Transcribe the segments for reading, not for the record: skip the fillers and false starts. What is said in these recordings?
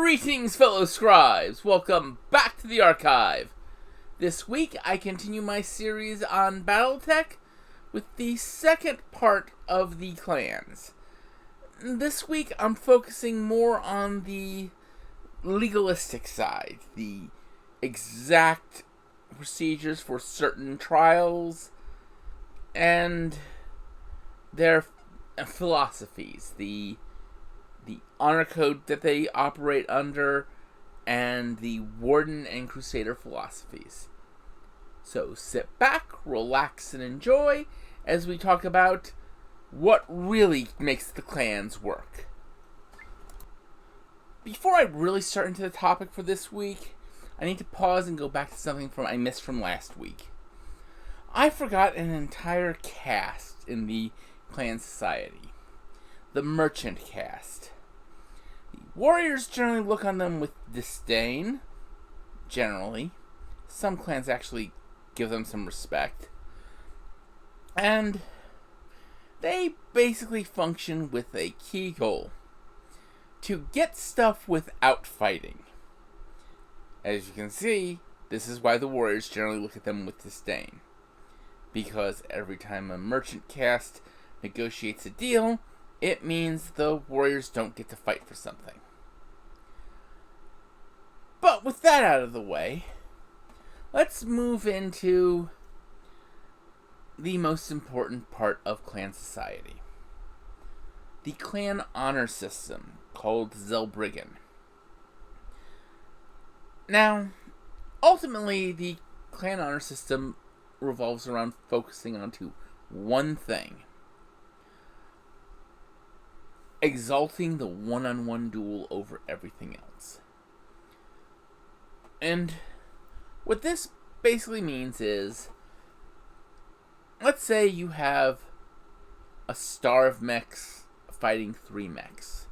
Greetings, fellow scribes! Welcome back to the archive. This week, I continue my series on BattleTech with the second part of the clans. This week, I'm focusing more on the legalistic side, the exact procedures for certain trials, and their philosophies, the honor code that they operate under, and the Warden and Crusader philosophies. So sit back, relax, and enjoy as we talk about what really makes the clans work. Before I really start into the topic for this week, I need to pause and go back to something I missed from last week. I forgot an entire caste in the clan society. The merchant caste. The warriors generally look on them with disdain. Generally. Some clans actually give them some respect. And they basically function with a key goal: to get stuff without fighting. As you can see, this is why the warriors generally look at them with disdain. Because every time a merchant caste negotiates a deal, it means the warriors don't get to fight for something. But with that out of the way, let's move into the most important part of clan society. The clan honor system, called Zellbrigen. Now, ultimately, the clan honor system revolves around focusing onto one thing: exalting the one-on-one duel over everything else. And what this basically means is, let's say you have a star of mechs fighting 3 mechs.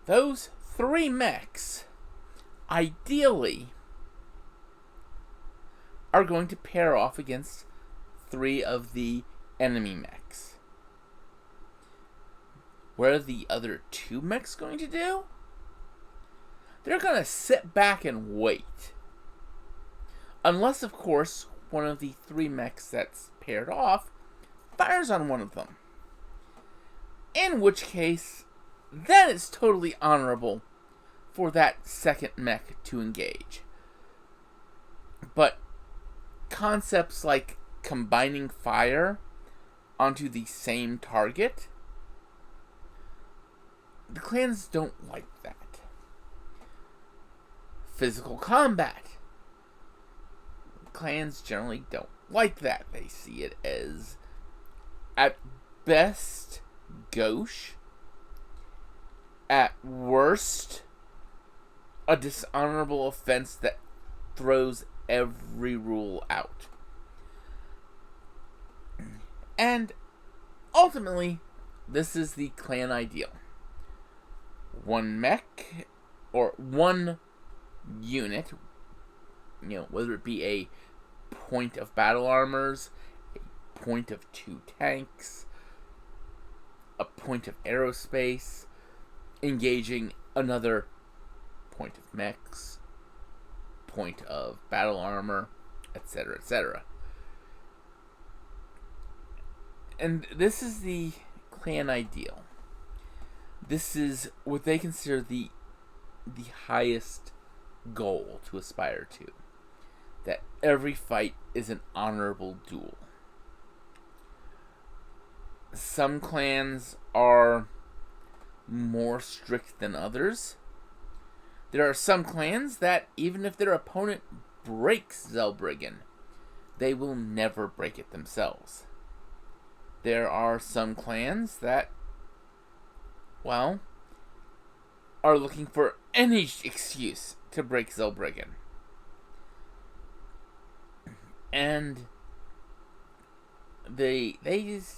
Those 3 mechs, ideally, are going to pair off against 3 of the enemy mechs. What are the other 2 mechs going to do? They're going to sit back and wait. Unless, of course, one of the 3 mechs that's paired off fires on one of them. In which case, then it's totally honorable for that second mech to engage. But concepts like combining fire onto the same target, the clans don't like that. Physical combat, clans generally don't like that. They see it as, at best, gauche. At worst, a dishonorable offense that throws every rule out. And ultimately, this is the clan ideal. One mech, or one unit, whether it be a point of battle armors, a point of 2 tanks, a point of aerospace, engaging another point of mechs, point of battle armor, etc., etc. And this is the clan ideal. This is what they consider the highest goal to aspire to. That every fight is an honorable duel. Some clans are more strict than others. There are some clans that, even if their opponent breaks Zellbrigen, they will never break it themselves. There are some clans that, well, are looking for any excuse to break Zellbrigen. And they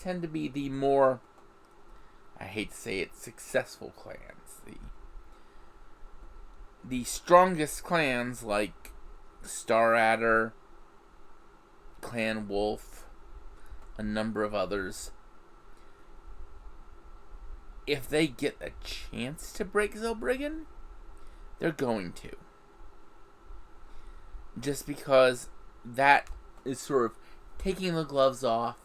tend to be the more, I hate to say it, successful clans. The strongest clans like Star Adder, Clan Wolf, a number of others, if they get a chance to break Zellbrigen, they're going to. Just because that is sort of taking the gloves off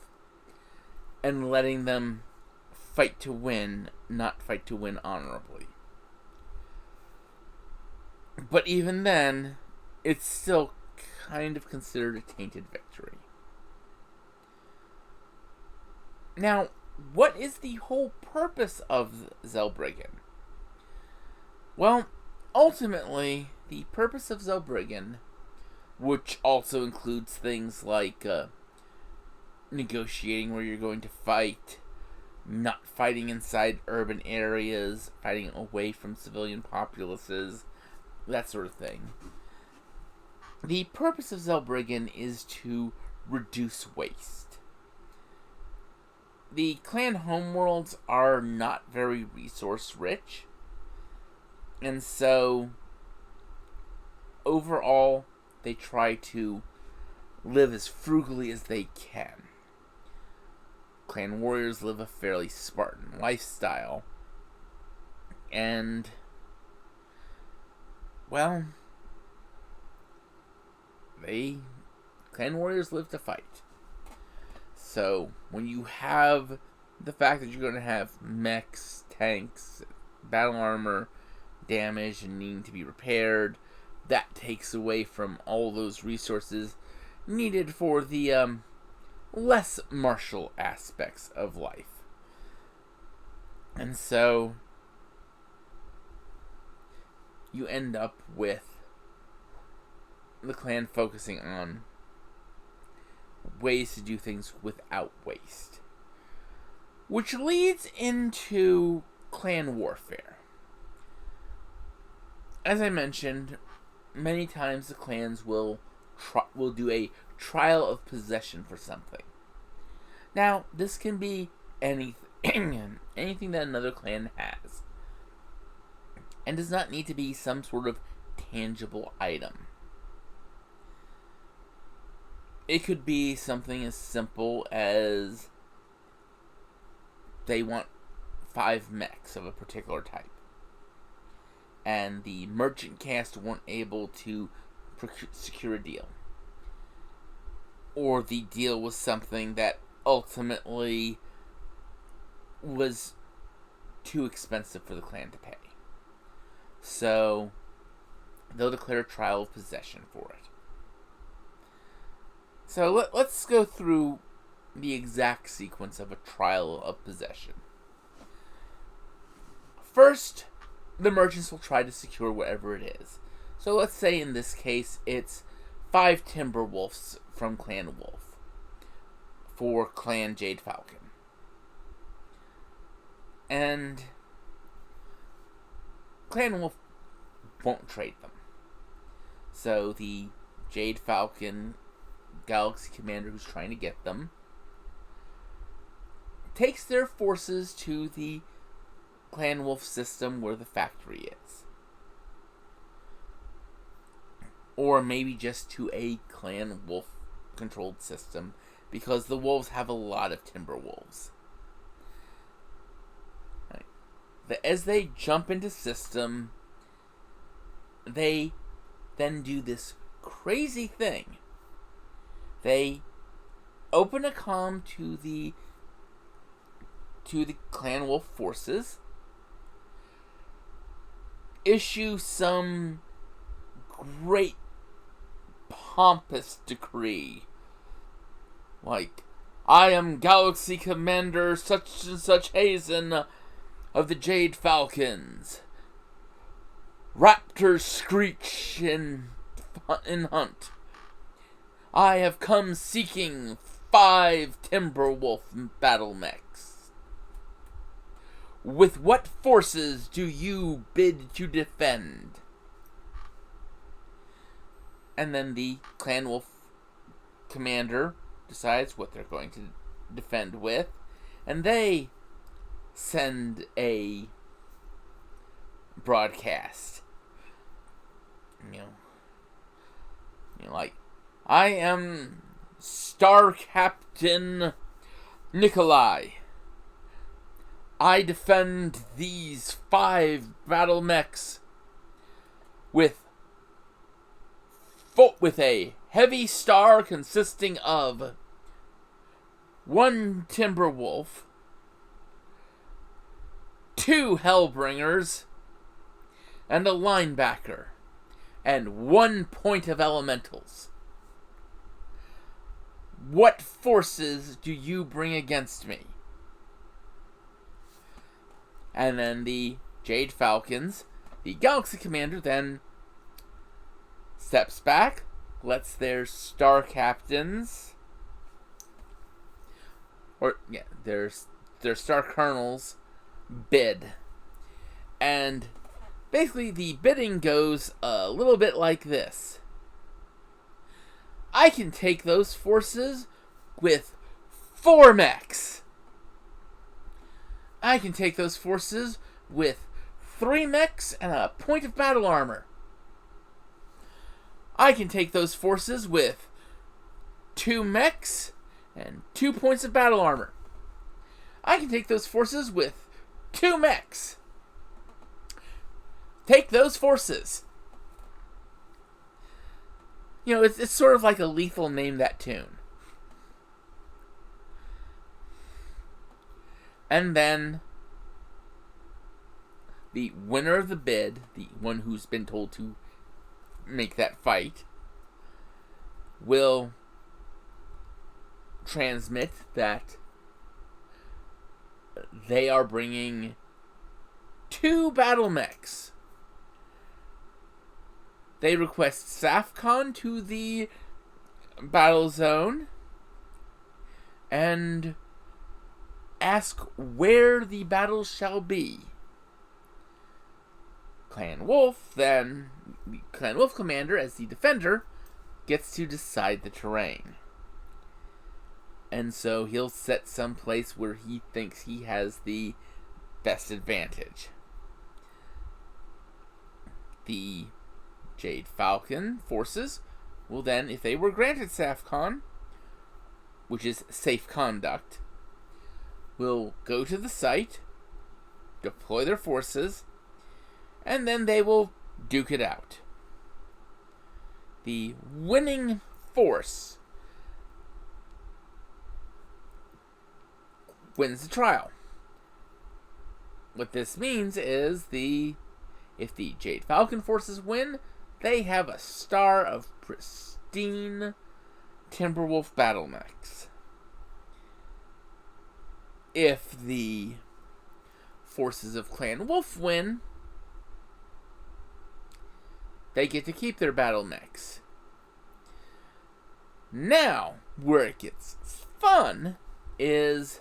and letting them fight to win, not fight to win honorably. But even then, it's still kind of considered a tainted victory. Now, what is the whole purpose of Zellbrigen? Well, ultimately, the purpose of Zellbrigen, which also includes things like negotiating where you're going to fight, not fighting inside urban areas, fighting away from civilian populaces, that sort of thing. The purpose of Zellbrigen is to reduce waste. The clan homeworlds are not very resource rich, and so overall they try to live as frugally as they can. Clan warriors live a fairly Spartan lifestyle, and well, clan warriors live to fight. So, when you have the fact that you're going to have mechs, tanks, battle armor, damage, and needing to be repaired, that takes away from all those resources needed for the less martial aspects of life. And so, you end up with the clan focusing on ways to do things without waste. Which leads into clan warfare. As I mentioned, many times the clans will do a trial of possession for something. Now, this can be anything that another clan has, and does not need to be some sort of tangible item. It could be something as simple as they want 5 mechs of a particular type, and the merchant caste weren't able to secure a deal. Or the deal was something that ultimately was too expensive for the clan to pay. So, they'll declare a trial of possession for it. So let's go through the exact sequence of a trial of possession. First, the merchants will try to secure whatever it is. So let's say in this case it's 5 timber wolves from Clan Wolf for Clan Jade Falcon. And Clan Wolf won't trade them. So the Jade Falcon Galaxy Commander who's trying to get them takes their forces to the Clan Wolf system where the factory is. Or maybe just to a Clan Wolf controlled system, because the wolves have a lot of timber wolves. Right. As they jump into system, they then do this crazy thing. They open a comm to the Clan Wolf forces, issue some great pompous decree, like, I am Galaxy Commander such and such Hazen of the Jade Falcons. Raptors screech in hunt. I have come seeking 5 Timberwolf battle mechs. With what forces do you bid to defend? And then the Clan Wolf commander decides what they're going to defend with, and they send a broadcast. Like, I am Star Captain Nikolai. I defend these 5 battle mechs with a heavy star consisting of 1 Timberwolf, 2 Hellbringers, and a linebacker, and 1 point of elementals. What forces do you bring against me? And then the Jade Falcons, the Galaxy Commander, then steps back, lets their star captains, their star colonels bid. And basically the bidding goes a little bit like this. I can take those forces with 4 mechs. I can take those forces with 3 mechs and a point of battle armor. I can take those forces with 2 mechs and 2 points of battle armor. I can take those forces with 2 mechs. Take those forces. You know, it's sort of like a Lethal Name That Tune. And then the winner of the bid, the one who's been told to make that fight, will transmit that they are bringing 2 battle mechs. They request SAFCON to the battle zone and ask where the battle shall be. Clan Wolf, then, the Clan Wolf commander, as the defender, gets to decide the terrain. And so he'll set some place where he thinks he has the best advantage. The Jade Falcon forces will then, if they were granted SAFCON, which is safe conduct, will go to the site, deploy their forces, and then they will duke it out. The winning force wins the trial. What this means is if the Jade Falcon forces win, they have a star of pristine Timberwolf battle mechs. If the forces of Clan Wolf win, they get to keep their battle mechs. Now, where it gets fun is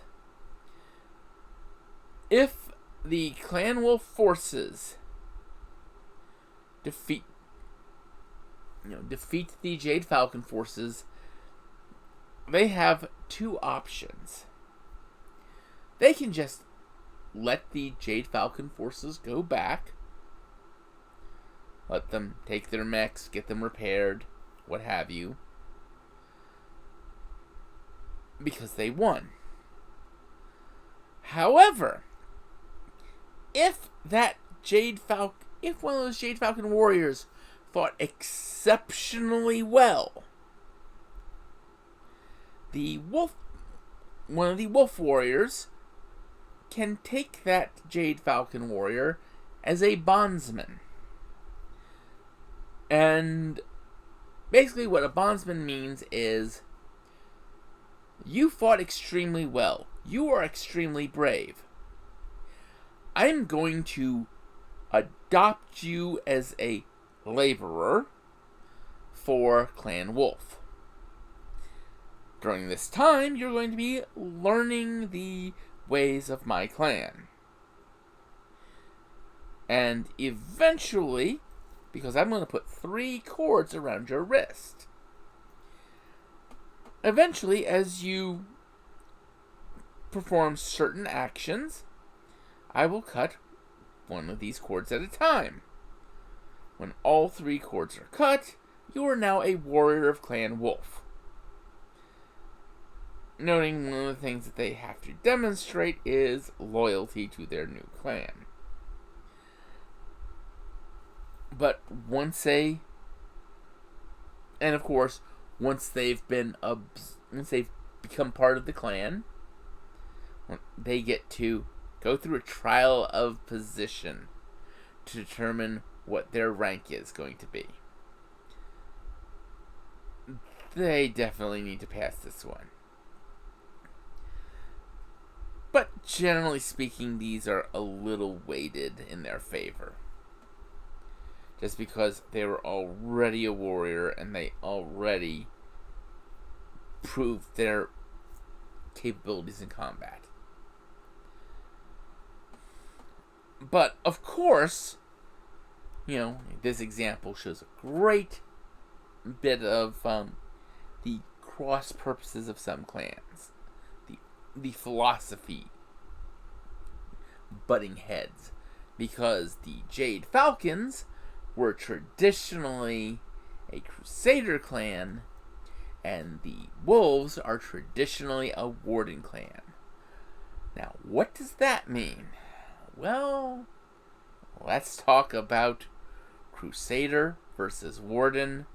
if the Clan Wolf forces defeat the Jade Falcon forces, they have 2 options. They can just let the Jade Falcon forces go back, let them take their mechs, get them repaired, what have you, because they won. However, if one of those Jade Falcon warriors fought exceptionally well, one of the Wolf warriors can take that Jade Falcon warrior as a bondsman. And basically what a bondsman means is you fought extremely well. You are extremely brave. I'm going to adopt you as a laborer for Clan Wolf. During this time, you're going to be learning the ways of my clan. And eventually, because I'm going to put 3 cords around your wrist, eventually, as you perform certain actions, I will cut one of these cords at a time. When all 3 cords are cut, you are now a warrior of Clan Wolf. noting one of the things that they have to demonstrate is loyalty to their new clan. But once of course, once they've become part of the clan, they get to go through a trial of position to determine what their rank is going to be. They definitely need to pass this one. But generally speaking, these are a little weighted in their favor. Just because they were already a warrior and they already proved their capabilities in combat. But, of course, this example shows a great bit of the cross purposes of some clans. The philosophy butting heads. Because the Jade Falcons were traditionally a Crusader clan, and the Wolves are traditionally a Warden clan. Now, what does that mean? Well, let's talk about Crusader versus Warden,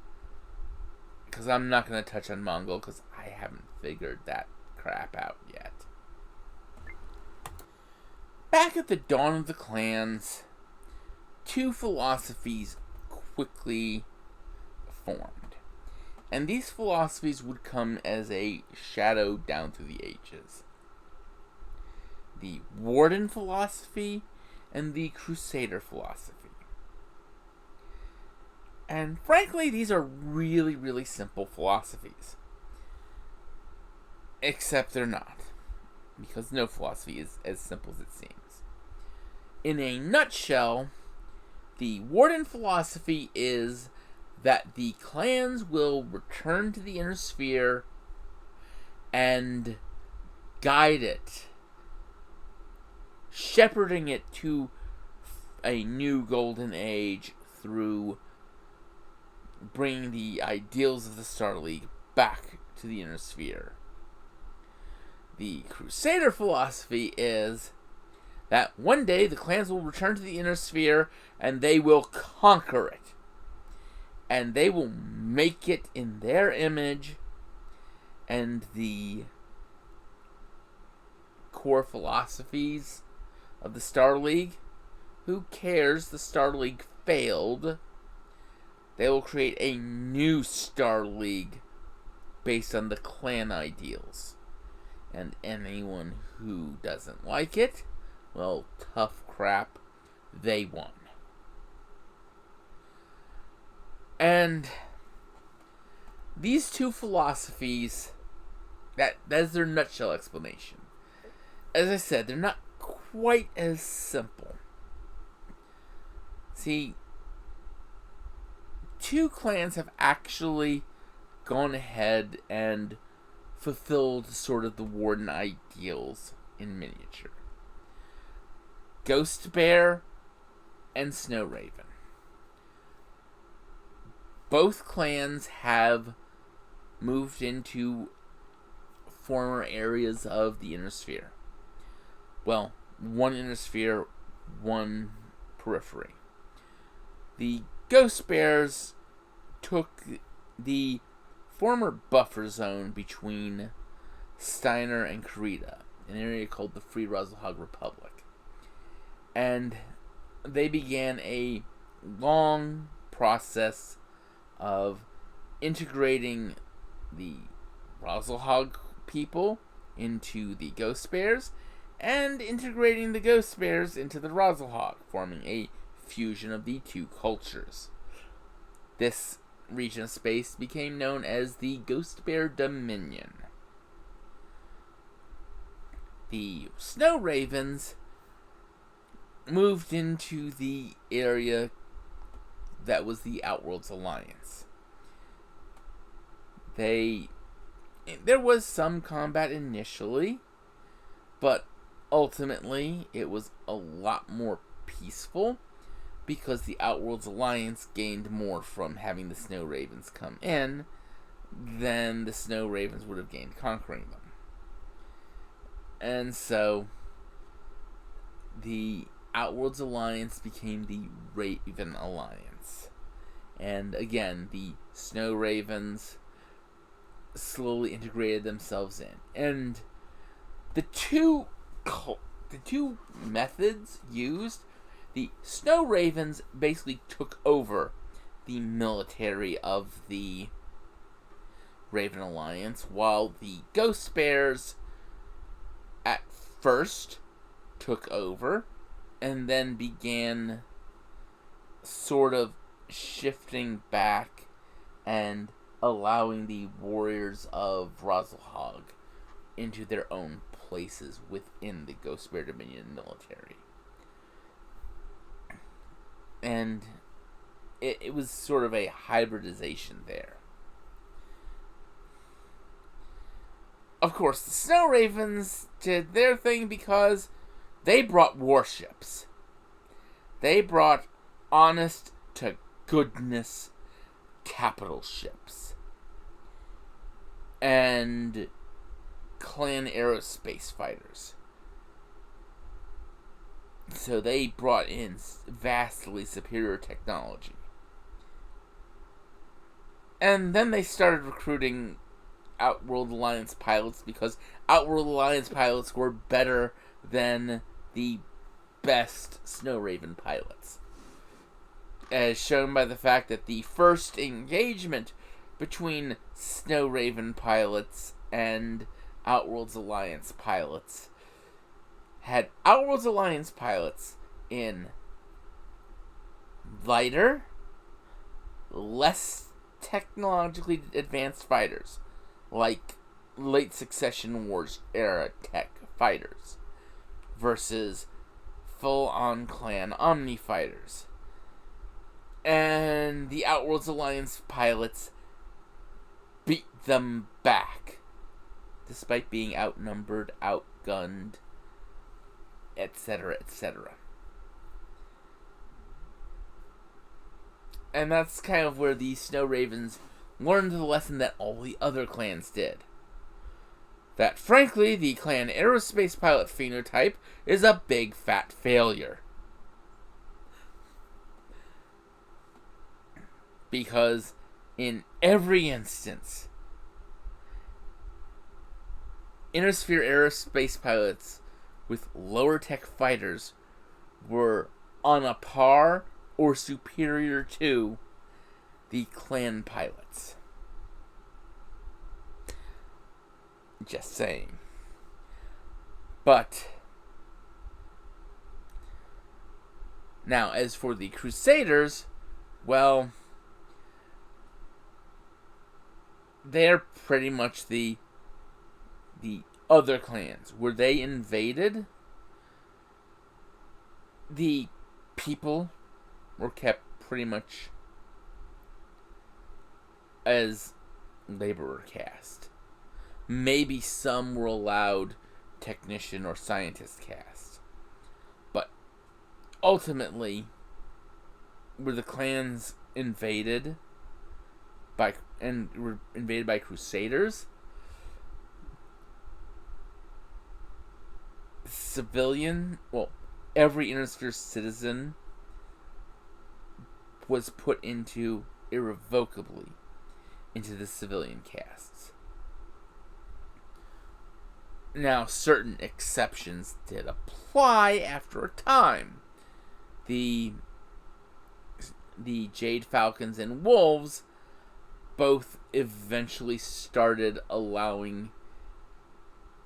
because I'm not going to touch on Mongol, because I haven't figured that crap out yet. Back at the dawn of the clans, two philosophies quickly formed. And these philosophies would come as a shadow down through the ages. The Warden philosophy and the Crusader philosophy. And frankly, these are really, really simple philosophies. Except they're not. Because no philosophy is as simple as it seems. In a nutshell, the Warden philosophy is that the clans will return to the inner sphere and guide it, shepherding it to a new golden age through bringing the ideals of the Star League back to the inner sphere. The Crusader philosophy is that one day the clans will return to the inner sphere and they will conquer it. And they will make it in their image, and the core philosophies of the Star League. Who cares? The Star League failed. They will create a new Star League based on the clan ideals. And anyone who doesn't like it, well, tough crap, they won. And these two philosophies, that is their nutshell explanation. As I said, they're not quite as simple. See, two clans have actually gone ahead and fulfilled sort of the Warden ideals in miniature. Ghost Bear and Snow Raven. Both clans have moved into former areas of the inner sphere. Well, one inner sphere, one periphery. The Ghost Bears took the former buffer zone between Steiner and Karita, an area called the Free Razzlehog Republic. And they began a long process of integrating the Razzlehog people into the Ghost Bears, and integrating the Ghost Bears into the Razzlehog, forming a fusion of the two cultures. This region of space became known as the Ghost Bear Dominion. The Snow Ravens moved into the area that was the Outworlds Alliance. There was some combat initially, but ultimately it was a lot more peaceful because the Outworlds Alliance gained more from having the Snow Ravens come in than the Snow Ravens would have gained conquering them. And so the Outworlds Alliance became the Raven Alliance. And again, the Snow Ravens slowly integrated themselves in. And the two methods used, the Snow Ravens basically took over the military of the Raven Alliance, while the Ghost Bears at first took over and then began sort of shifting back and allowing the warriors of Razelhog into their own places within the Ghost Bear Dominion military. And it was sort of a hybridization there. Of course, the Snow Ravens did their thing because they brought warships. They brought honest to goodness capital ships. And clan aerospace fighters. So they brought in vastly superior technology. And then they started recruiting Outworld Alliance pilots because Outworld Alliance pilots were better than the best Snow Raven pilots. As shown by the fact that the first engagement between Snow Raven pilots and Outworld's Alliance pilots had Outworld's Alliance pilots in lighter, less technologically advanced fighters, like late Succession Wars era tech fighters, versus full-on clan Omni fighters. And the Outworld's Alliance pilots beat them back, despite being outnumbered, outgunned, etc., etc. And that's kind of where the Snow Ravens learned the lesson that all the other clans did. That, frankly, the clan aerospace pilot phenotype is a big fat failure. Because in every instance, Innersphere aerospace pilots with lower tech fighters were on a par or superior to the clan pilots. Just saying. But now, as for the Crusaders, well, they're pretty much the other clans. Were they invaded? The people were kept pretty much as laborer caste. Maybe some were allowed technician or scientist caste. But ultimately, were the clans invaded by Crusaders? Every Innersphere citizen was put into irrevocably into the civilian castes. Now, certain exceptions did apply after a time. The Jade Falcons and Wolves both eventually started allowing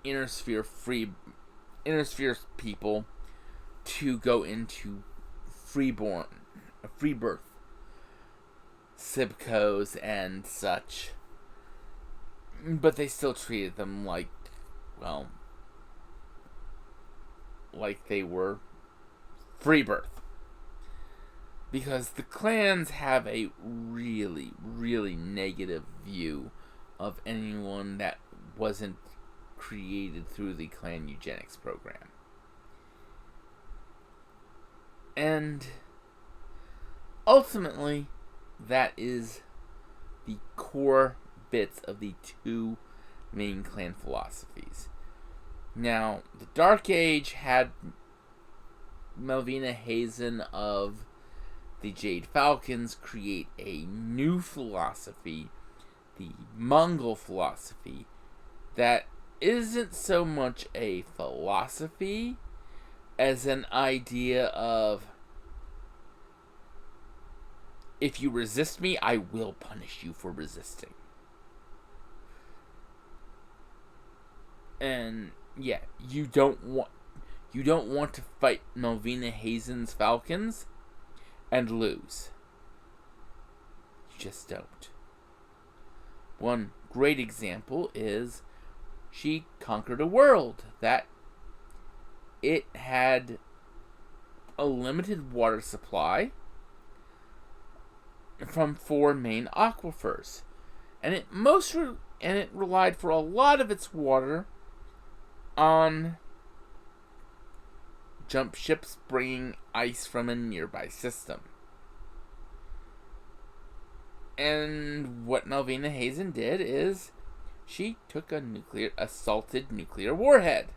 Innersphere people to go into free birth Sibcos and such, but they still treated them like they were free birth, because the clans have a really, really negative view of anyone that wasn't created through the clan eugenics program. And ultimately, that is the core bits of the two main clan philosophies. Now, the Dark Age had Malvina Hazen of the Jade Falcons create a new philosophy, the Mongol philosophy, that isn't so much a philosophy as an idea of, if you resist me, I will punish you for resisting. And yeah, you don't want to fight Malvina Hazen's Falcons and lose. You just don't. One great example is she conquered a world that it had a limited water supply from 4 main aquifers, and it relied for a lot of its water on jump ships bringing ice from a nearby system. And what Malvina Hazen did is she took a assaulted nuclear warhead.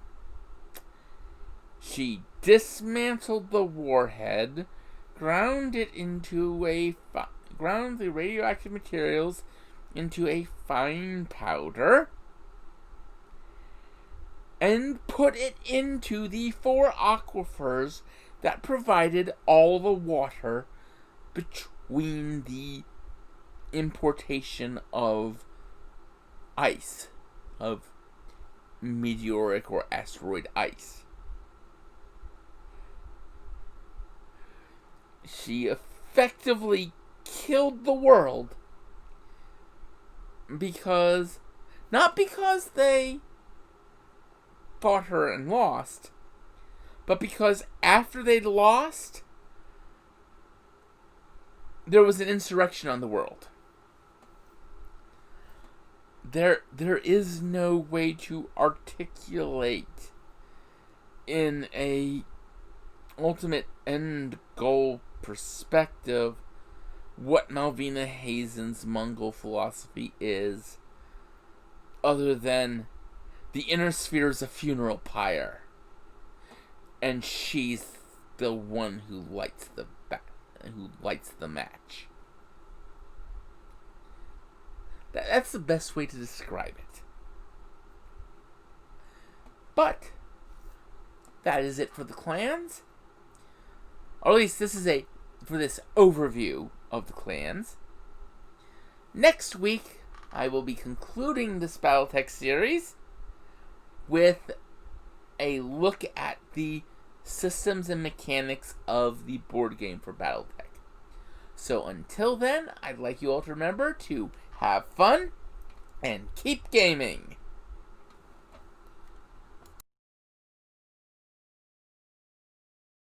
She dismantled the warhead, ground the radioactive materials into a fine powder, and put it into the 4 aquifers that provided all the water between the importation of ice, of meteoric or asteroid ice. She effectively killed the world not because they fought her and lost, but because after they'd lost, there was an insurrection on the world. There is no way to articulate in a ultimate end goal perspective what Malvina Hazen's Mongol philosophy is, other than the inner sphere is a funeral pyre, and she's the one who lights the match. That's the best way to describe it. But that is it for the clans. Or at least for this overview of the clans. Next week, I will be concluding this BattleTech series with a look at the systems and mechanics of the board game for BattleTech. So until then, I'd like you all to remember to have fun and keep gaming.